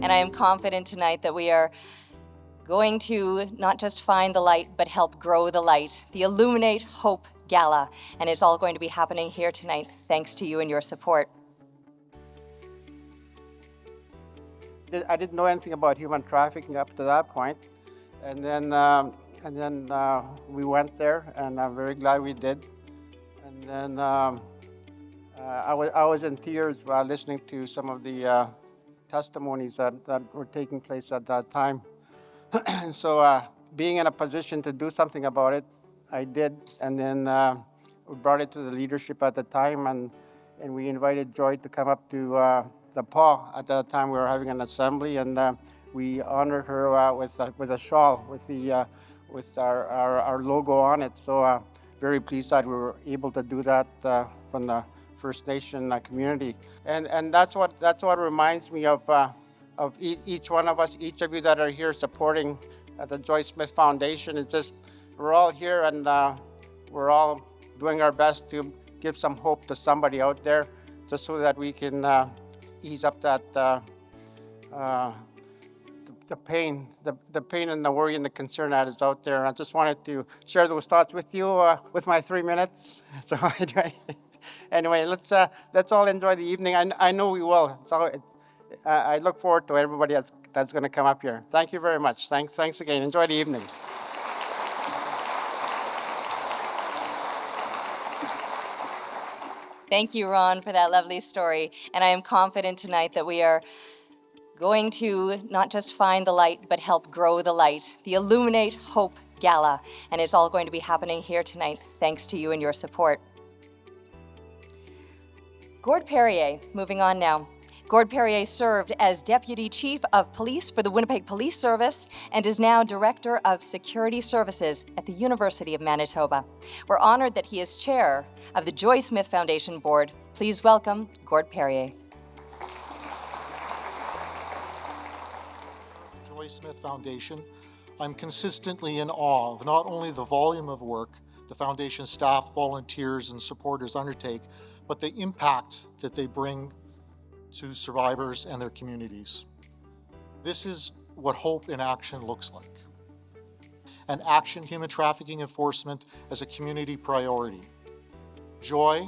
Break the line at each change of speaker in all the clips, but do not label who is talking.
And I am confident tonight that we are going to not just find the light, but help grow the light. The Illuminate Hope Gala. And it's all going to be happening here tonight, thanks to you and your support.
I didn't know anything about human trafficking up to that point. And then we went there, and I'm very glad we did. And then I was in tears while listening to some of the testimonies that were taking place at that time. And so being in a position to do something about it, I did. And then we brought it to the leadership at the time, and we invited Joy to come up to the PAW. At that time we were having an assembly, and we honored her with a shawl with our logo on it. So very pleased that we were able to do that from the First Nation community. And that's what reminds me of each one of us, each of you that are here supporting the Joy Smith Foundation. It's just, we're all here, and we're all doing our best to give some hope to somebody out there, just so that we can ease up that the pain and the worry and the concern that is out there. And I just wanted to share those thoughts with you with my 3 minutes. So anyway, let's all enjoy the evening. I know we will. So I look forward to everybody that's going to come up here. Thank you very much. Thanks again. Enjoy the evening.
Thank you, Ron, for that lovely story. And I am confident tonight that we are going to not just find the light, but help grow the light. The Illuminate Hope Gala. And it's all going to be happening here tonight, thanks to you and your support. Gord Perrier, moving on now. Gord Perrier served as Deputy Chief of Police for the Winnipeg Police Service and is now Director of Security Services at the University of Manitoba. We're honored that he is Chair of the Joy Smith Foundation Board. Please welcome Gord Perrier.
Joy Smith Foundation, I'm consistently in awe of not only the volume of work the Foundation staff, volunteers, and supporters undertake, but the impact that they bring to survivors and their communities. This is what hope in action looks like. And action human trafficking enforcement as a community priority. Joy,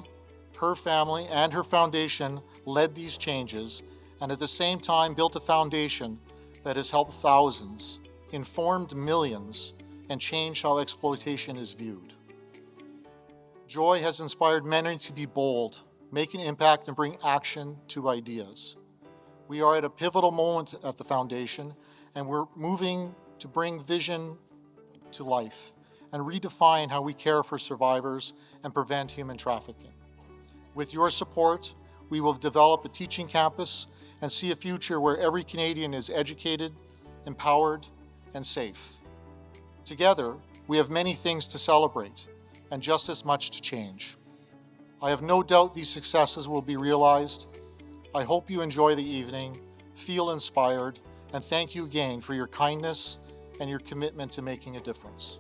her family, and her foundation led these changes, and at the same time built a foundation that has helped thousands, informed millions, and changed how exploitation is viewed. Joy has inspired many to be bold, make an impact, and bring action to ideas. We are at a pivotal moment at the Foundation, and we're moving to bring vision to life and redefine how we care for survivors and prevent human trafficking. With your support, we will develop a teaching campus and see a future where every Canadian is educated, empowered, and safe. Together, we have many things to celebrate and just as much to change. I have no doubt these successes will be realized. I hope you enjoy the evening, feel inspired, and thank you again for your kindness and your commitment to making a difference.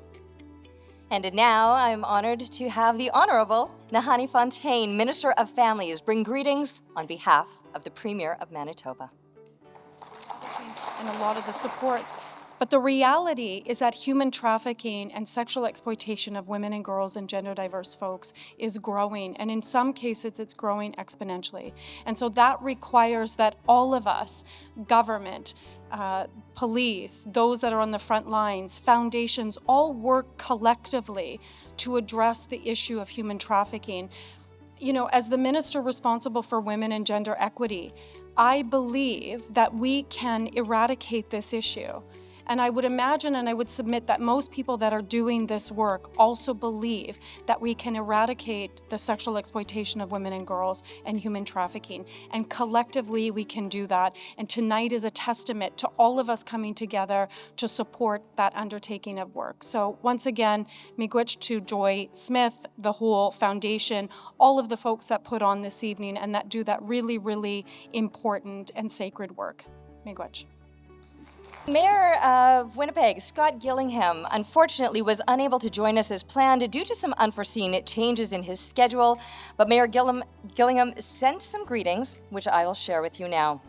And now I'm honored to have the Honorable Nahanni Fontaine, Minister of Families, bring greetings on behalf of the Premier of Manitoba.
And a lot of the supports. But the reality is that human trafficking and sexual exploitation of women and girls and gender diverse folks is growing. And in some cases, it's growing exponentially. And so that requires that all of us, government, police, those that are on the front lines, foundations, all work collectively to address the issue of human trafficking. You know, as the minister responsible for women and gender equity, I believe that we can eradicate this issue. And I would imagine and I would submit that most people that are doing this work also believe that we can eradicate the sexual exploitation of women and girls and human trafficking. And collectively we can do that. And tonight is a testament to all of us coming together to support that undertaking of work. So once again, miigwech to Joy Smith, the whole foundation, all of the folks that put on this evening and that do that really, really important and sacred work. Miigwech.
Mayor of Winnipeg, Scott Gillingham, unfortunately was unable to join us as planned due to some unforeseen changes in his schedule, but Mayor Gillingham sent some greetings, which I will share with you now.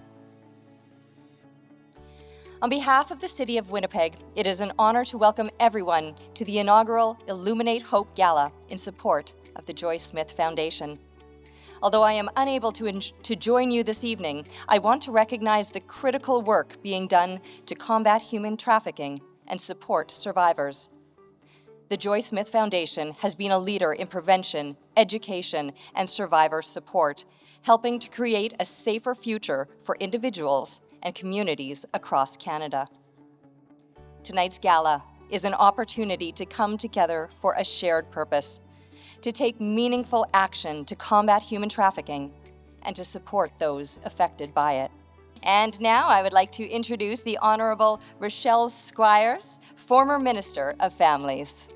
On behalf of the City of Winnipeg, it is an honor to welcome everyone to the inaugural Illuminate Hope Gala in support of the Joy Smith Foundation. Although I am unable to join you this evening, I want to recognize the critical work being done to combat human trafficking and support survivors. The Joy Smith Foundation has been a leader in prevention, education, and survivor support, helping to create a safer future for individuals and communities across Canada. Tonight's gala is an opportunity to come together for a shared purpose, to take meaningful action to combat human trafficking and to support those affected by it. And now I would like to introduce the Honorable Rochelle Squires, former Minister of Families.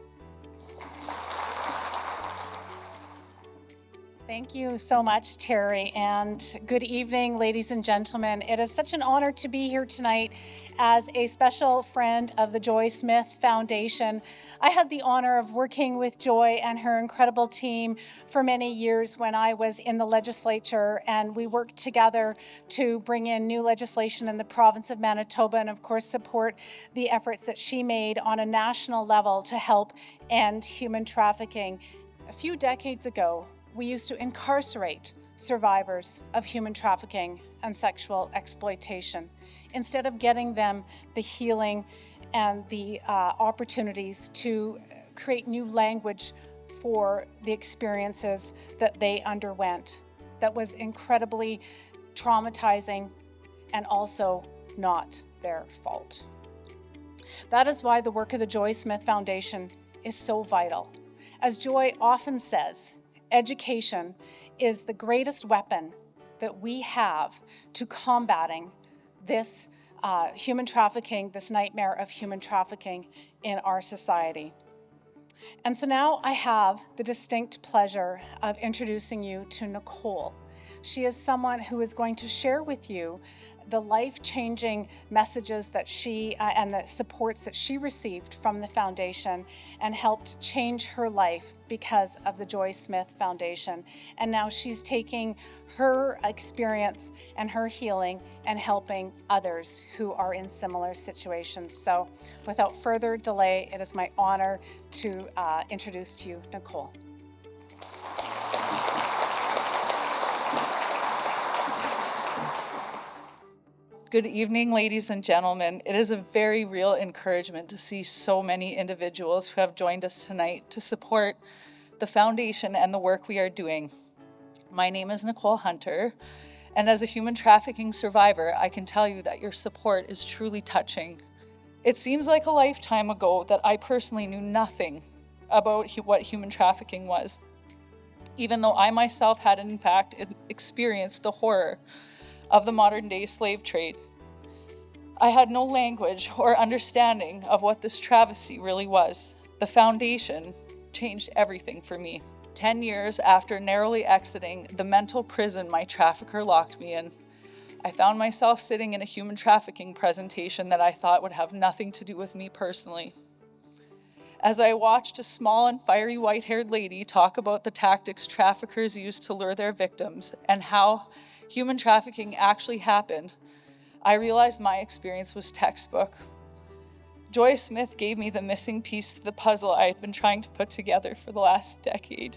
Thank you so much, Terry, and good evening, ladies and gentlemen. It is such an honor to be here tonight as a special friend of the Joy Smith Foundation. I had the honor of working with Joy and her incredible team for many years when I was in the legislature, and we worked together to bring in new legislation in the province of Manitoba and, of course, support the efforts that she made on a national level to help end human trafficking. A few decades ago, we used to incarcerate survivors of human trafficking and sexual exploitation instead of getting them the healing and the opportunities to create new language for the experiences that they underwent. That was incredibly traumatizing and also not their fault. That is why the work of the Joy Smith Foundation is so vital. As Joy often says, education is the greatest weapon that we have to combating this human trafficking, this nightmare of human trafficking in our society. And so now I have the distinct pleasure of introducing you to Nicole. She is someone who is going to share with you the life-changing messages that she and the supports that she received from the foundation and helped change her life because of the Joy Smith Foundation. And now she's taking her experience and her healing and helping others who are in similar situations. So without further delay, it is my honor to introduce to you Nicole.
Good evening, ladies and gentlemen. It is a very real encouragement to see so many individuals who have joined us tonight to support the foundation and the work we are doing. My name is Nicole Hunter, and as a human trafficking survivor, I can tell you that your support is truly touching. It seems like a lifetime ago that I personally knew nothing about what human trafficking was, even though I myself had in fact experienced the horror of the modern-day slave trade. I had no language or understanding of what this travesty really was. The foundation changed everything for me. 10 years after narrowly exiting the mental prison my trafficker locked me in, I found myself sitting in a human trafficking presentation that I thought would have nothing to do with me personally. As I watched a small and fiery white-haired lady talk about the tactics traffickers use to lure their victims and how human trafficking actually happened, I realized my experience was textbook. Joy Smith gave me the missing piece to the puzzle I had been trying to put together for the last decade,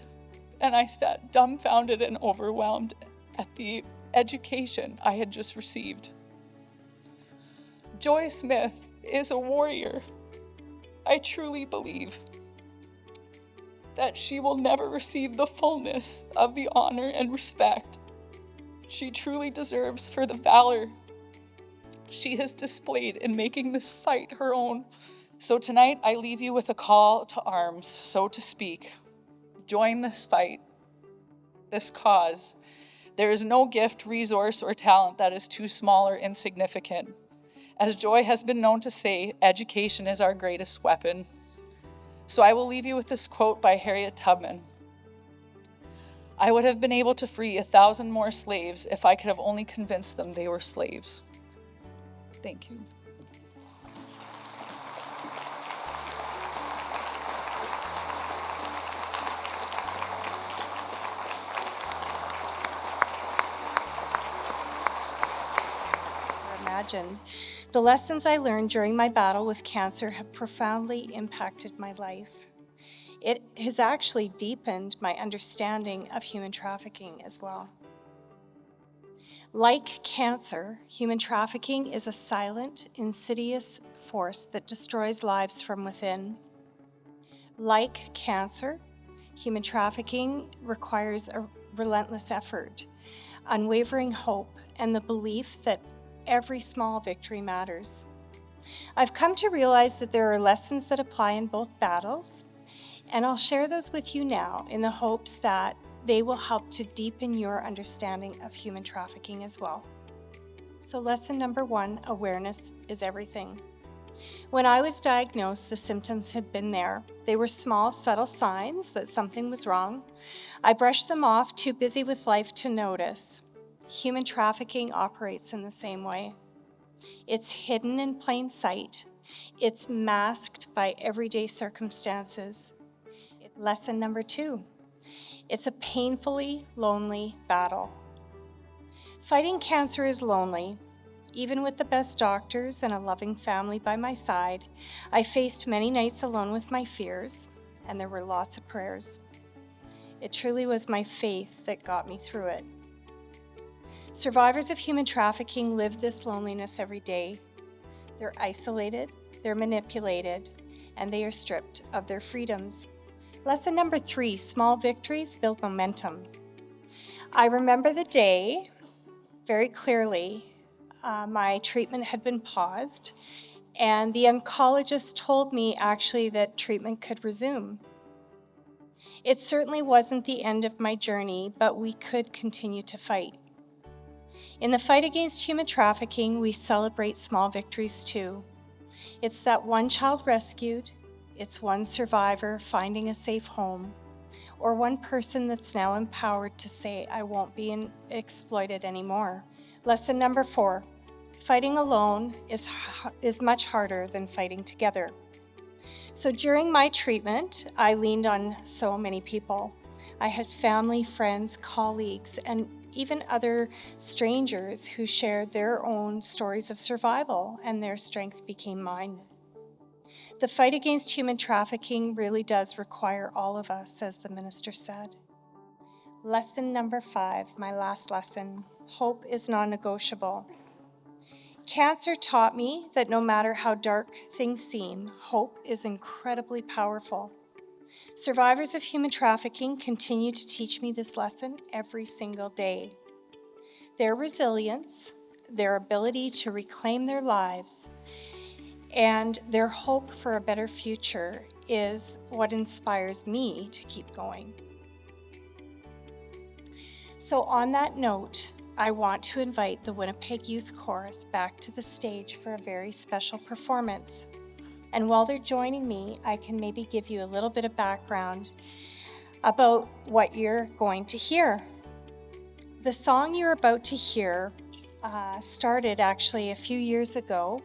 and I sat dumbfounded and overwhelmed at the education I had just received. Joy Smith is a warrior. I truly believe that she will never receive the fullness of the honor and respect she truly deserves for the valor she has displayed in making this fight her own. So tonight I leave you with a call to arms, so to speak. Join this fight, this cause. There is no gift, resource, or talent that is too small or insignificant. As Joy has been known to say, education is our greatest weapon. So I will leave you with this quote by Harriet Tubman. I would have been able to free 1,000 more slaves if I could have only convinced them they were slaves. Thank you.
imagined. The lessons I learned during my battle with cancer have profoundly impacted my life. It has actually deepened my understanding of human trafficking as well. Like cancer, human trafficking is a silent, insidious force that destroys lives from within. Like cancer, human trafficking requires a relentless effort, unwavering hope, and the belief that every small victory matters. I've come to realize that there are lessons that apply in both battles, and I'll share those with you now in the hopes that they will help to deepen your understanding of human trafficking as well. So lesson number 1, awareness is everything. When I was diagnosed, the symptoms had been there. They were small, subtle signs that something was wrong. I brushed them off, too busy with life to notice. Human trafficking operates in the same way. It's hidden in plain sight. It's masked by everyday circumstances. Lesson number 2. It's a painfully lonely battle. Fighting cancer is lonely. Even with the best doctors and a loving family by my side, I faced many nights alone with my fears, and there were lots of prayers. It truly was my faith that got me through it. Survivors of human trafficking live this loneliness every day. They're isolated, they're manipulated, and they are stripped of their freedoms. Lesson number 3, small victories build momentum. I remember the day very clearly. My treatment had been paused, and the oncologist told me actually that treatment could resume. It certainly wasn't the end of my journey, but we could continue to fight. In the fight against human trafficking, we celebrate small victories too. It's that one child rescued, it's one survivor finding a safe home, or one person that's now empowered to say, I won't be exploited anymore. Lesson number 4, fighting alone is much harder than fighting together. So during my treatment, I leaned on so many people. I had family, friends, colleagues, and even other strangers who shared their own stories of survival, and their strength became mine. The fight against human trafficking really does require all of us, as the minister said. Lesson number 5, my last lesson, hope is non-negotiable. Cancer taught me that no matter how dark things seem, hope is incredibly powerful. Survivors of human trafficking continue to teach me this lesson every single day. Their resilience, their ability to reclaim their lives, and their hope for a better future is what inspires me to keep going. So on that note, I want to invite the Winnipeg Youth Chorus back to the stage for a very special performance. And while they're joining me, I can maybe give you a little bit of background about what you're going to hear. The song you're about to hear started actually a few years ago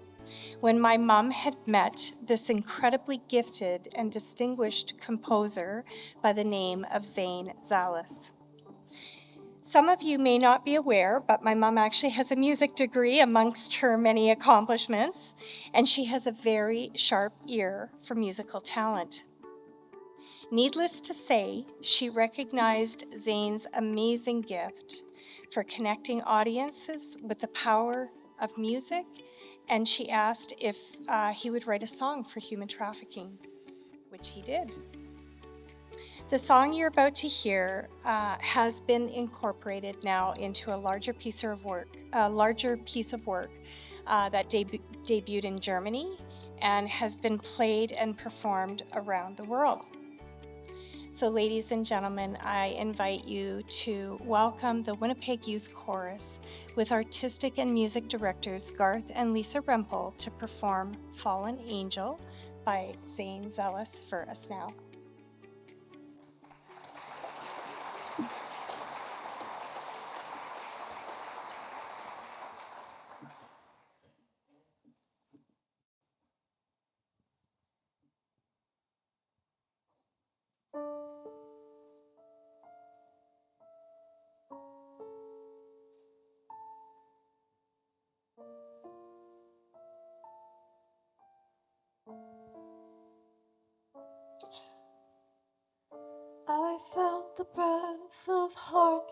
when my mom had met this incredibly gifted and distinguished composer by the name of Zane Zalis. Some of you may not be aware, but my mom actually has a music degree amongst her many accomplishments, and she has a very sharp ear for musical talent. Needless to say, she recognized Zane's amazing gift for connecting audiences with the power of music, and she asked if he would write a song for human trafficking, which he did. The song you're about to hear has been incorporated now into a larger piece of work that debuted in Germany and has been played and performed around the world. So ladies and gentlemen, I invite you to welcome the Winnipeg Youth Chorus with artistic and music directors Garth and Lisa Rempel to perform Fallen Angel by Zane Zalis for us now.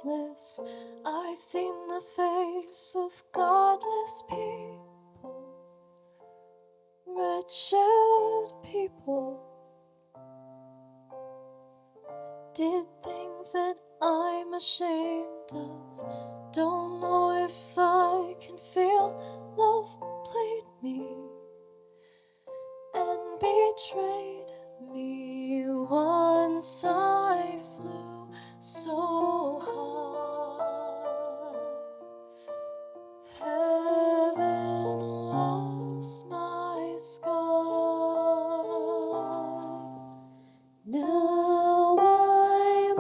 godless. I've seen the face of godless people, wretched people. Did things that I'm ashamed of. Don't know if I can feel love played me and betrayed me. Once I flew so high, heaven was my sky. Now I'm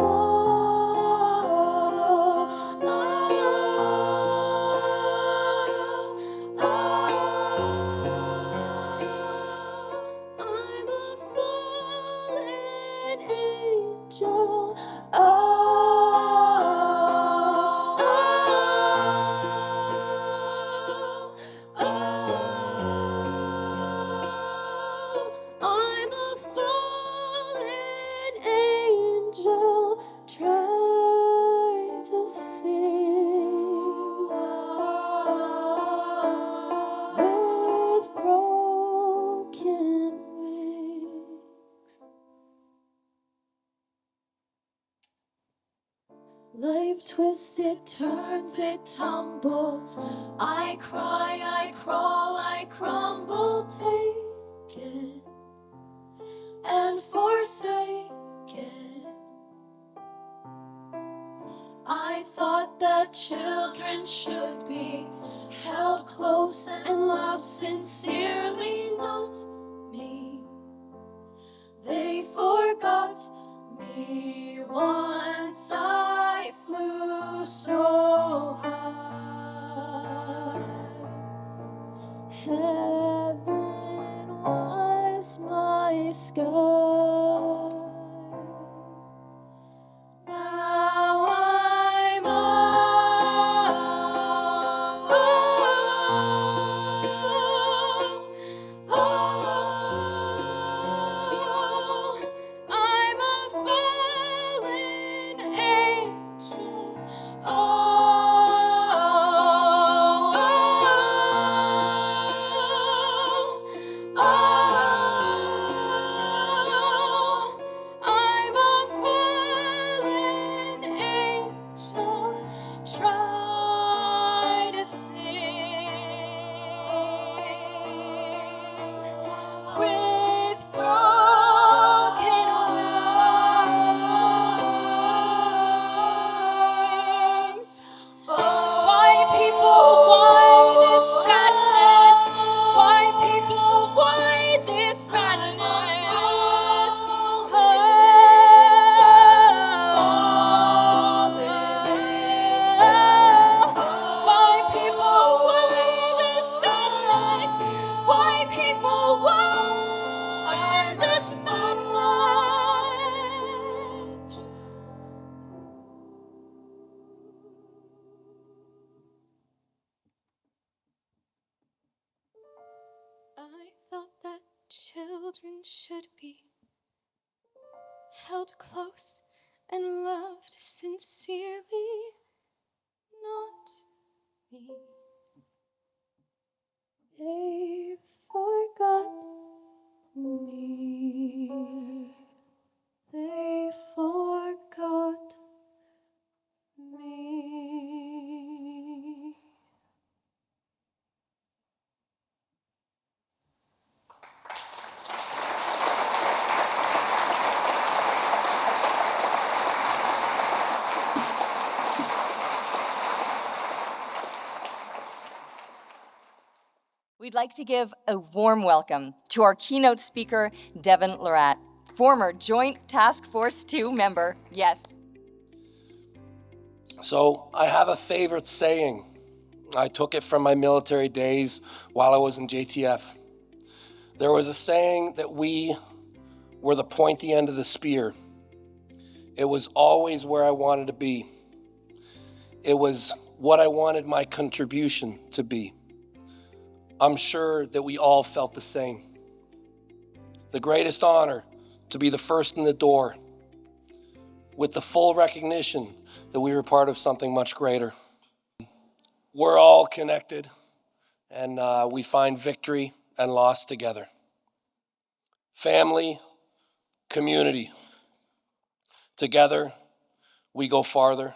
a fallen angel. I'm a fallen angel trying to sing with broken wings. Life twists, it turns, it tumbles. I cry, I crawl, I crumble, taken and forsaken. I thought that children should be held close and loved sincerely, not me. They forgot me once I flew so high. Heaven was my sky. Now I'm I'm a fallen angel. I'm a fallen angel. Try to sing with broken wings. Why people, why this sadness? Why people, why this madness? Why people, why this sadness? Why people, why this madness? I thought that children should be held close and loved sincerely, not me. They forgot me. They forgot me.
We'd like to give a warm welcome to our keynote speaker, Devon Larratt, former Joint Task Force 2 member. Yes.
So I have a favorite saying. I took it from my military days while I was in JTF. There was a saying that we were the pointy end of the spear. It was always where I wanted to be. It was what I wanted my contribution to be. I'm sure that we all felt the same. The greatest honor to be the first in the door, with the full recognition that we were part of something much greater. We're all connected, and we find victory and loss together. Family, community. Together, we go farther.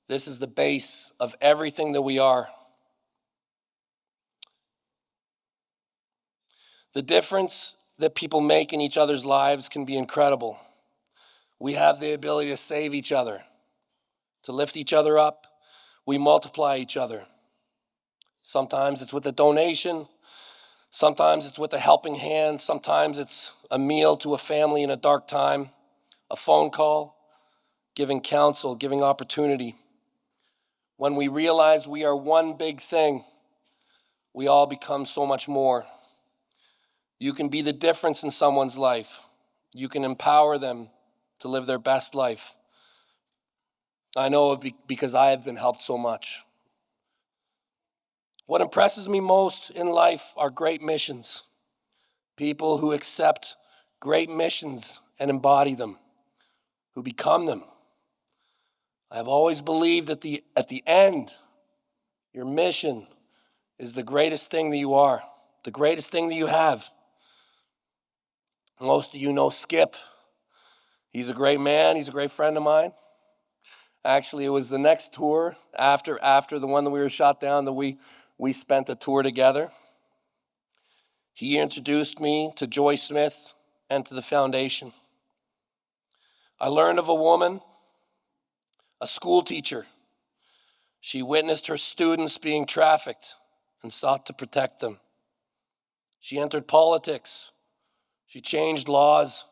This is the base of everything that we are. The difference that people make in each other's lives can be incredible. We have the ability to save each other, to lift each other up. We multiply each other. Sometimes it's with a donation. Sometimes it's with a helping hand. Sometimes it's a meal to a family in a dark time, a phone call, giving counsel, giving opportunity. When we realize we are one big thing, we all become so much more. You can be the difference in someone's life. You can empower them to live their best life. I know because I have been helped so much. What impresses me most in life are great missions. People who accept great missions and embody them, who become them. I have always believed that at the end, your mission is the greatest thing that you are, the greatest thing that you have. Most of you know Skip. He's a great man. He's a great friend of mine. Actually, it was the next tour after the one that we were shot down that we spent a tour together. He introduced me to Joy Smith and to the foundation. I learned of a woman, a school teacher. She witnessed her students being trafficked and sought to protect them. She entered politics. She changed laws.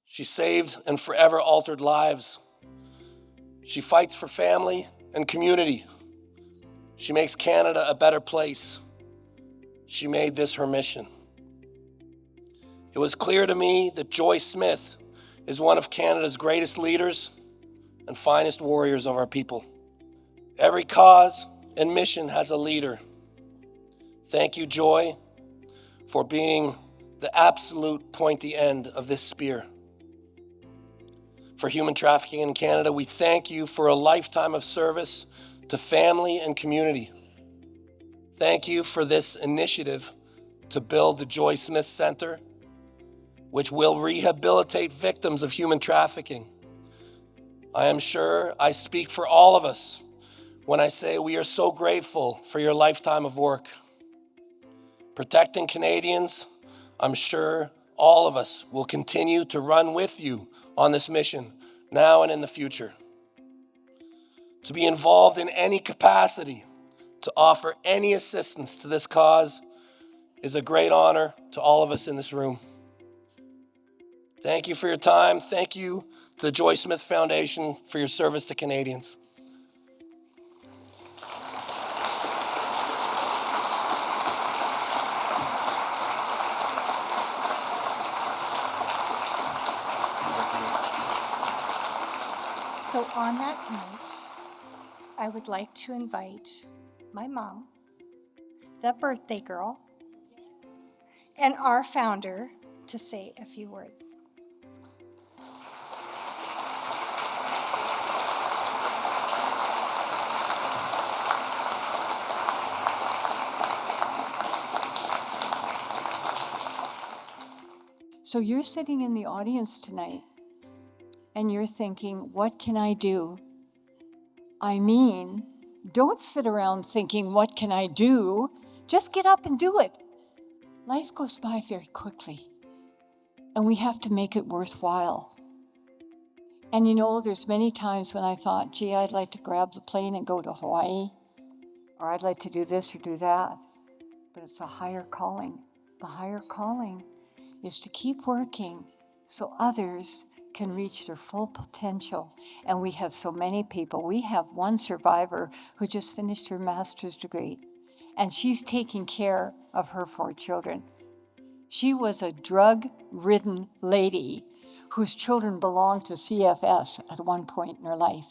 She saved and forever altered lives. She fights for family and community. She makes Canada a better place. She made this her mission. It was clear to me that Joy Smith is one of Canada's greatest leaders and finest warriors of our people. Every cause and mission has a leader. Thank you, Joy, for being the absolute pointy end of this spear. For human trafficking in Canada, we thank you for a lifetime of service to family and community. Thank you for this initiative to build the Joy Smith Center, which will rehabilitate victims of human trafficking. I am sure I speak for all of us when I say we are so grateful for your lifetime of work. Protecting Canadians, I'm sure all of us will continue to run with you on this mission now and in the future. To be involved in any capacity, to offer any assistance to this cause is a great honor to all of us in this room. Thank you for your time. Thank you to the Joy Smith Foundation for your service to Canadians.
So on that note, I would like to invite my mom, the birthday girl, and our founder to say a few words.
So you're sitting in the audience tonight and you're thinking, what can I do? I mean, don't sit around thinking, what can I do? Just get up and do it. Life goes by very quickly, and we have to make it worthwhile. And you know, there's many times when I thought, gee, I'd like to grab the plane and go to Hawaii, or I'd like to do this or do that. But it's a higher calling. The higher calling is to keep working so others can reach their full potential. And we have so many people. We have one survivor who just finished her master's degree, and she's taking care of her 4 children. She was a drug-ridden lady whose children belonged to CFS at one point in her life.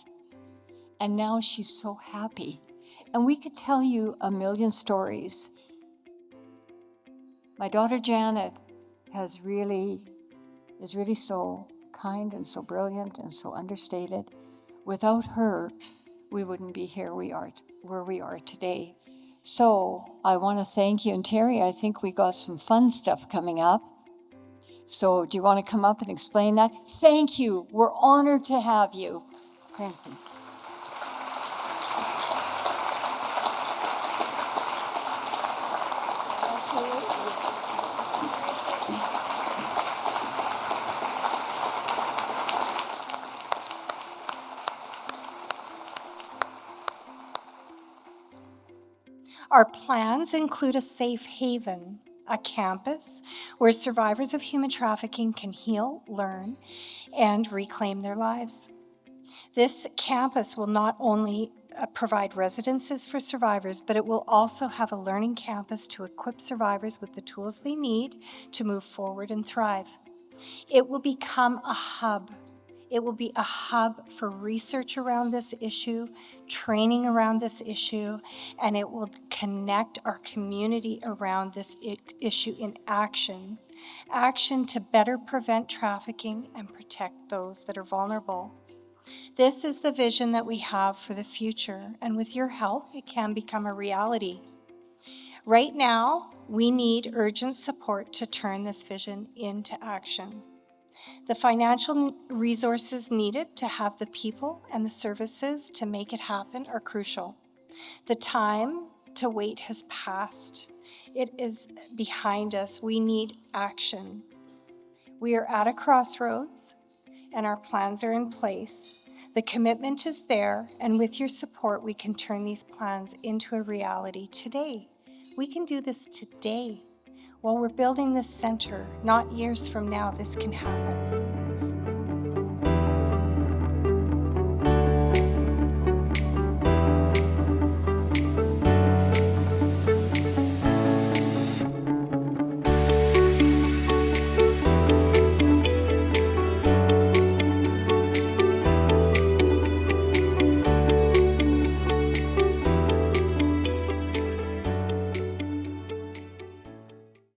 And now she's so happy. And we could tell you a million stories. My daughter Janet is really so kind and so brilliant and so understated. Without her, we wouldn't be here where we are today. So I want to thank you. And Terry, I think we got some fun stuff coming up. So do you want to come up and explain that? Thank you. We're honored to have you. Thank you.
Our plans include a safe haven, a campus where survivors of human trafficking can heal, learn, and reclaim their lives. This campus will not only provide residences for survivors, but it will also have a learning campus to equip survivors with the tools they need to move forward and thrive. It will become a hub. It will be a hub for research around this issue, training around this issue, and it will connect our community around this issue in action. Action to better prevent trafficking and protect those that are vulnerable. This is the vision that we have for the future, and with your help, it can become a reality. Right now, we need urgent support to turn this vision into action. The financial resources needed to have the people and the services to make it happen are crucial. The time to wait has passed. It is behind us. We need action. We are at a crossroads, and our plans are in place. The commitment is there, and with your support, we can turn these plans into a reality today. We can do this today. While we're building this center, not years from now, this can happen.